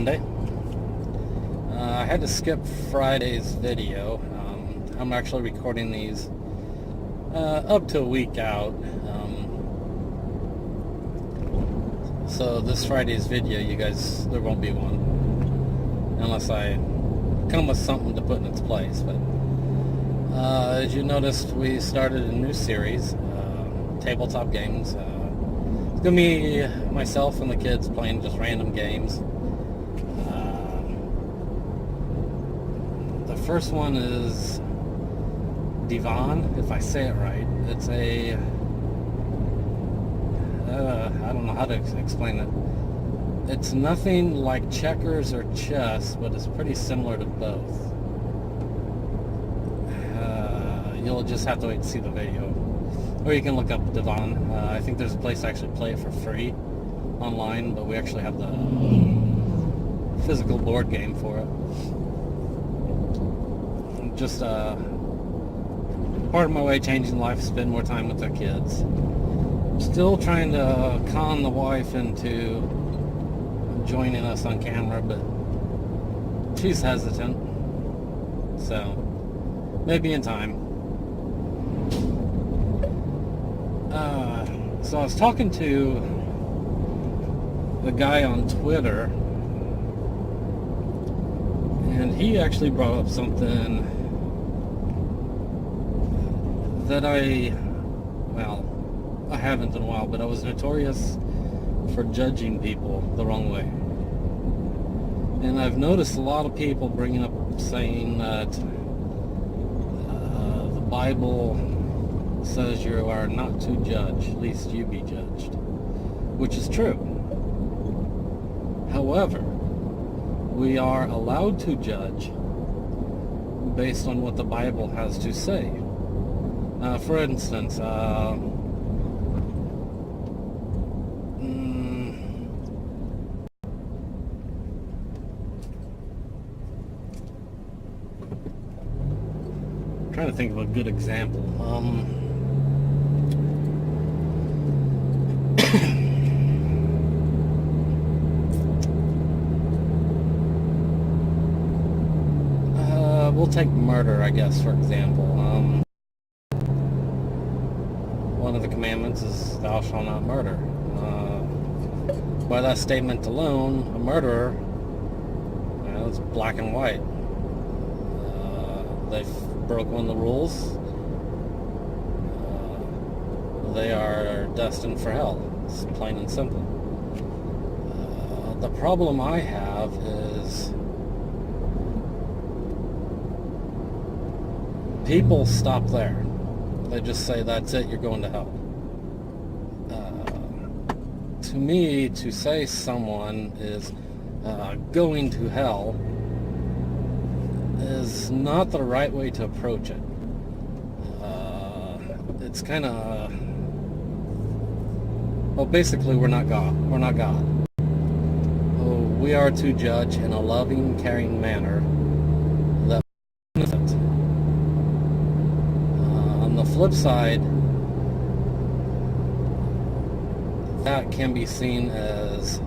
Monday. I had to skip Friday's video. I'm actually recording these up to a week out. So this Friday's video, you guys, there won't be one unless I come with something to put in its place. But as you noticed, we started a new series, tabletop games. It's gonna be myself and the kids playing just random games. The first one is Divan, if I say it right. It's a I don't know how to explain it. It's nothing like checkers or chess, but it's pretty similar to both. You'll just have to wait to see the video. Or you can look up Divan. I think there's a place to actually play it for free online, but we actually have the physical board game for it. Just part of my way changing life, spend more time with their kids. Still trying to con the wife into joining us on camera, but she's hesitant. So maybe in time. So I was talking to the guy on Twitter, and he actually brought up something that I haven't in a while, but I was notorious for judging people the wrong way. And I've noticed a lot of people bringing up saying that the Bible says you are not to judge, lest you be judged, which is true. However, we are allowed to judge based on what the Bible has to say. For instance, I'm trying to think of a good example. We'll take murder, I guess, for example. One of the commandments is thou shalt not murder. By that statement alone, a murderer, it's black and white. They've broken the rules. They are destined for hell. It's plain and simple. The problem I have is people stop there. They just say, that's it, you're going to hell. To me, to say someone is going to hell is not the right way to approach it. It's kind of... Well, basically, we're not God. We're not God. We are to judge in a loving, caring manner that benefits. On the flip side, that can be seen as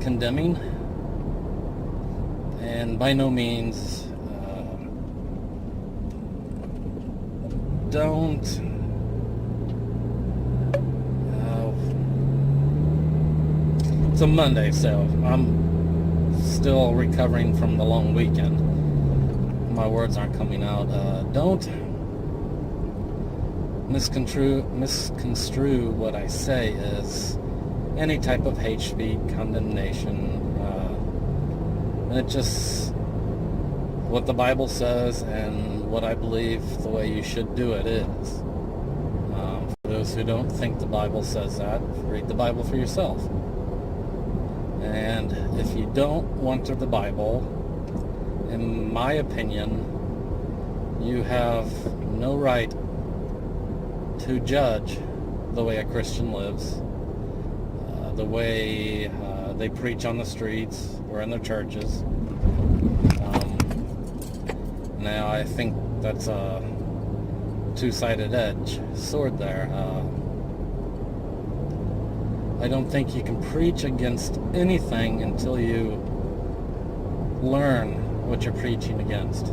condemning, and by no means don't it's a Monday, so I'm still recovering from the long weekend. My words aren't coming out. Don't misconstrue what I say as any type of hate speech, condemnation. It's just what the Bible says and what I believe the way you should do it is. For those who don't think the Bible says that, read the Bible for yourself. And if you don't want to read the Bible, in my opinion, you have no right to judge the way a Christian lives, the way they preach on the streets or in their churches. Now, I think that's a two-sided edge sword there. I don't think you can preach against anything until you learn what you're preaching against.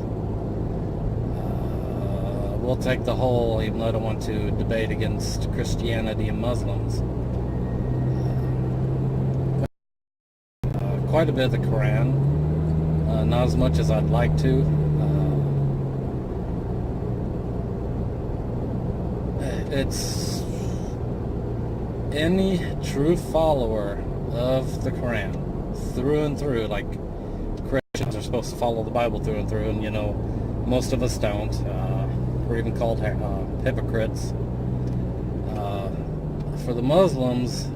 We'll take the whole, even though I don't want to debate against Christianity and Muslims. Quite a bit of the Quran, not as much as I'd like to. It's any true follower of the Quran through and through, like Christians are supposed to follow the Bible through and through, and most of us don't. We're even called hypocrites. For the Muslims,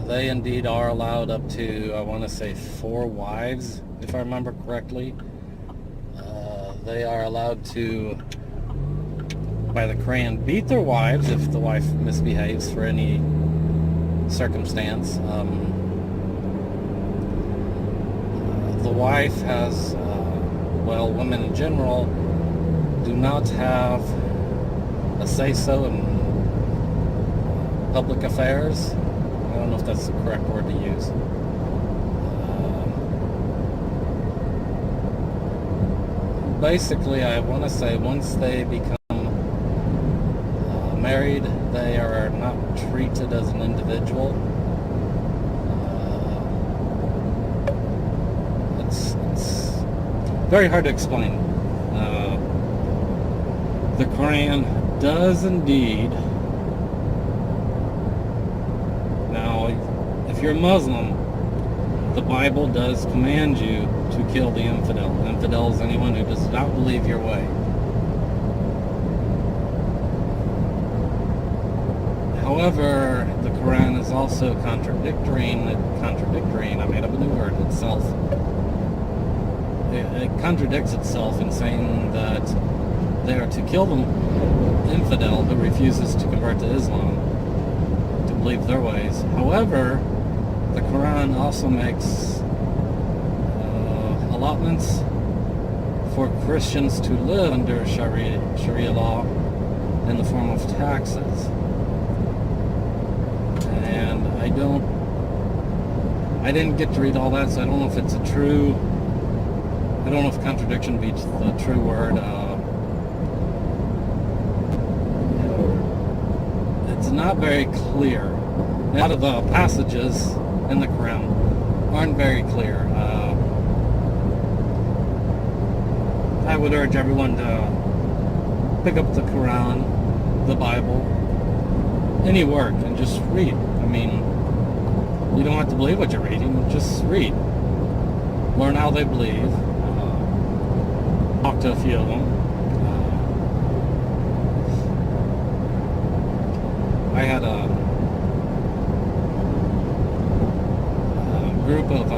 they indeed are allowed up to, I want to say, 4 wives, if I remember correctly. They are allowed to, by the Quran, beat their wives if the wife misbehaves for any circumstance. The wife has, women in general do not have a say-so in public affairs. I don't know if that's the correct word to use. Basically, I want to say once they become married, they are not treated as an individual. It's very hard to explain. The Quran does indeed. Now, if you're a Muslim, the Bible does command you to kill the infidel. Infidel is anyone who does not believe your way. However, the Quran is also contradictory, I made up a new word, itself. It contradicts itself in saying that they are to kill the infidel who refuses to convert to Islam, to believe their ways. However, the Quran also makes allotments for Christians to live under Sharia law in the form of taxes. And I didn't get to read all that, so I don't know if it's I don't know if contradiction be the true word. It's not very clear. A lot of the passages in the Quran aren't very clear. I would urge everyone to pick up the Quran, the Bible, any work, and just read. I mean, you don't have to believe what you're reading, just read. Learn how they believe. Talk to a few of them. I had a group of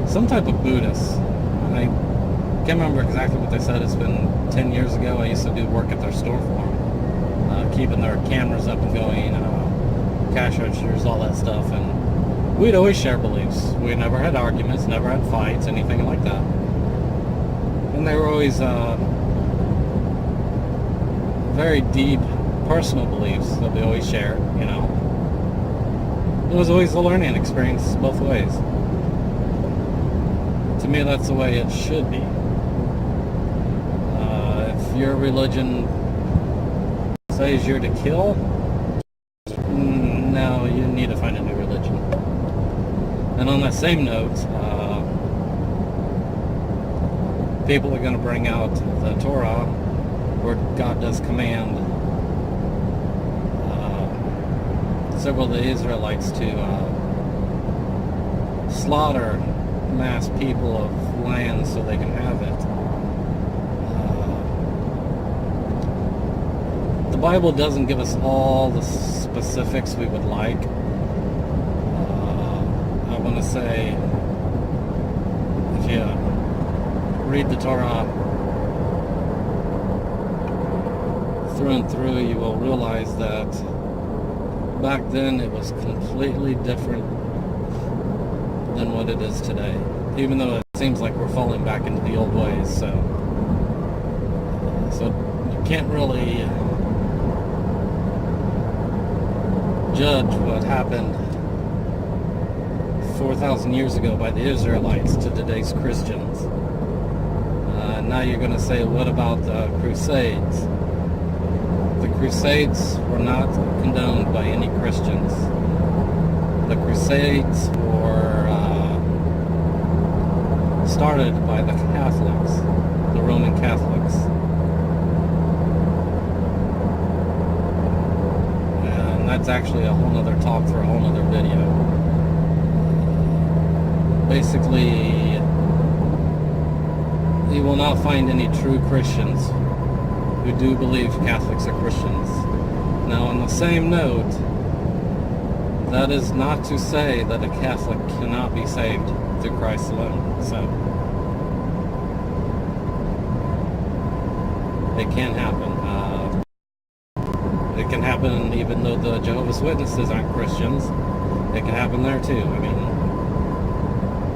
some type of Buddhists. I can't remember exactly what they said. It's been 10 years ago. I used to do work at their store for them, keeping their cameras up and going, cash registers, all that stuff. And we'd always share beliefs. We never had arguments, never had fights, anything like that. And they were always very deep personal beliefs that we always shared, It was always a learning experience both ways. To me, that's the way it should be. If your religion says you're to kill, no, you need to find a new religion. And on that same note, people are going to bring out the Torah, where God does command several of the Israelites to slaughter mass people of land so they can have it. The Bible doesn't give us all the specifics we would like. I want to say, if you read the Torah through and through, you will realize that back then it was completely different than what it is today, even though it seems like we're falling back into the old ways. So you can't really judge what happened 4,000 years ago by the Israelites to today's Christians. Now you're going to say, what about the Crusades? The Crusades were not condoned by any Christians. The Crusades were started by the Catholics, the Roman Catholics. And that's actually a whole nother talk for a whole nother video. Basically, you will not find any true Christians who do believe Catholics are Christians. Now, on the same note, that is not to say that a Catholic cannot be saved through Christ alone. So, it can happen. It can happen even though the Jehovah's Witnesses aren't Christians. It can happen there too. I mean,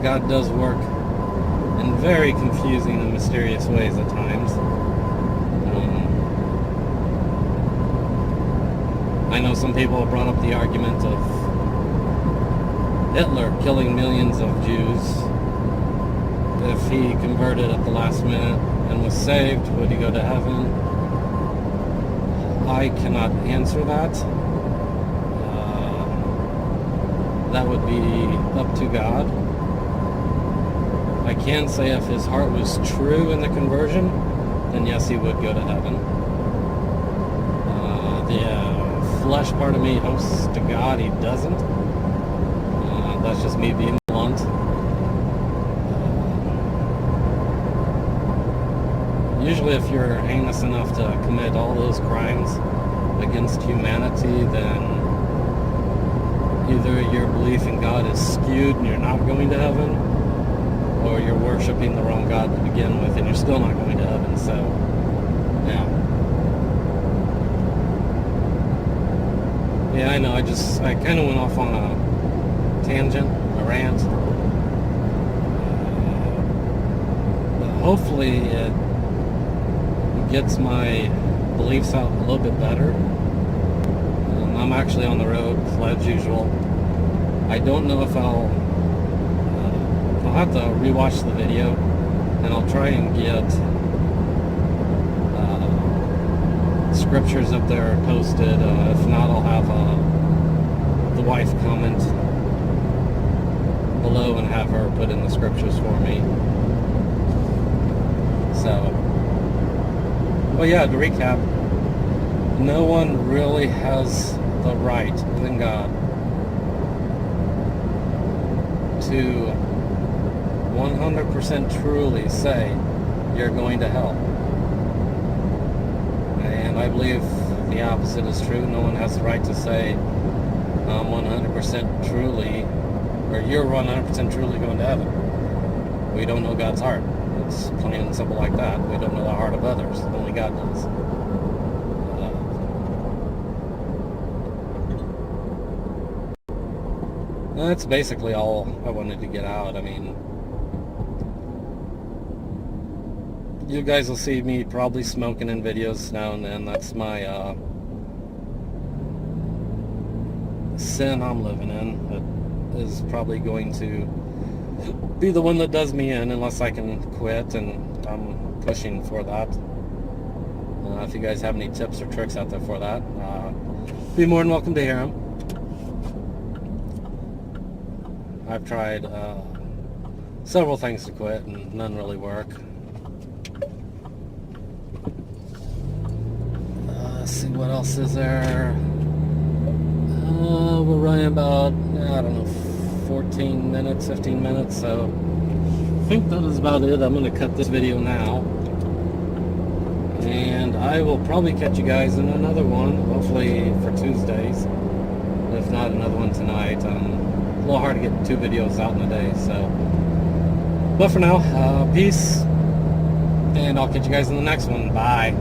God does work in very confusing and mysterious ways at times. I know some people have brought up the argument of Hitler killing millions of Jews. If he converted at the last minute and was saved, would he go to heaven? I cannot answer that. That would be up to God. I can say if his heart was true in the conversion, then yes, he would go to heaven. The flesh part of me hopes to God he doesn't. That's just me being blunt. Usually if you're heinous enough to commit all those crimes against humanity, then either your belief in God is skewed and you're not going to heaven, or you're worshiping the wrong God to begin with and you're still not going to heaven. So, yeah. Yeah, I know, I kind of went off on a tangent, a rant. But hopefully it gets my beliefs out a little bit better. I'm actually on the road, as usual. I don't know if I'll have to rewatch the video, and I'll try and get scriptures up there posted. If not, I'll have the wife comment below and have her put in the scriptures for me. So, well, yeah, to recap, no one really has the right than God to 100% truly say you're going to hell. And I believe the opposite is true. No one has the right to say I'm 100% truly, or you're 100% truly going to heaven. We don't know God's heart. It's plain and simple like that. We don't know the heart of others. Only God does. That's basically all I wanted to get out. I mean, you guys will see me probably smoking in videos now and then. That's my sin I'm living in. That is probably going to be the one that does me in unless I can quit, and I'm pushing for that. If you guys have any tips or tricks out there for that, be more than welcome to hear them. I've tried several things to quit and none really work. Let's see, what else is there? We're running about, I don't know, 14 minutes, 15 minutes, so I think that is about it. I'm going to cut this video now, and I will probably catch you guys in another one, hopefully for Tuesdays, if not another one tonight. A little hard to get 2 videos out in a day, so, but for now, peace, and I'll catch you guys in the next one. Bye.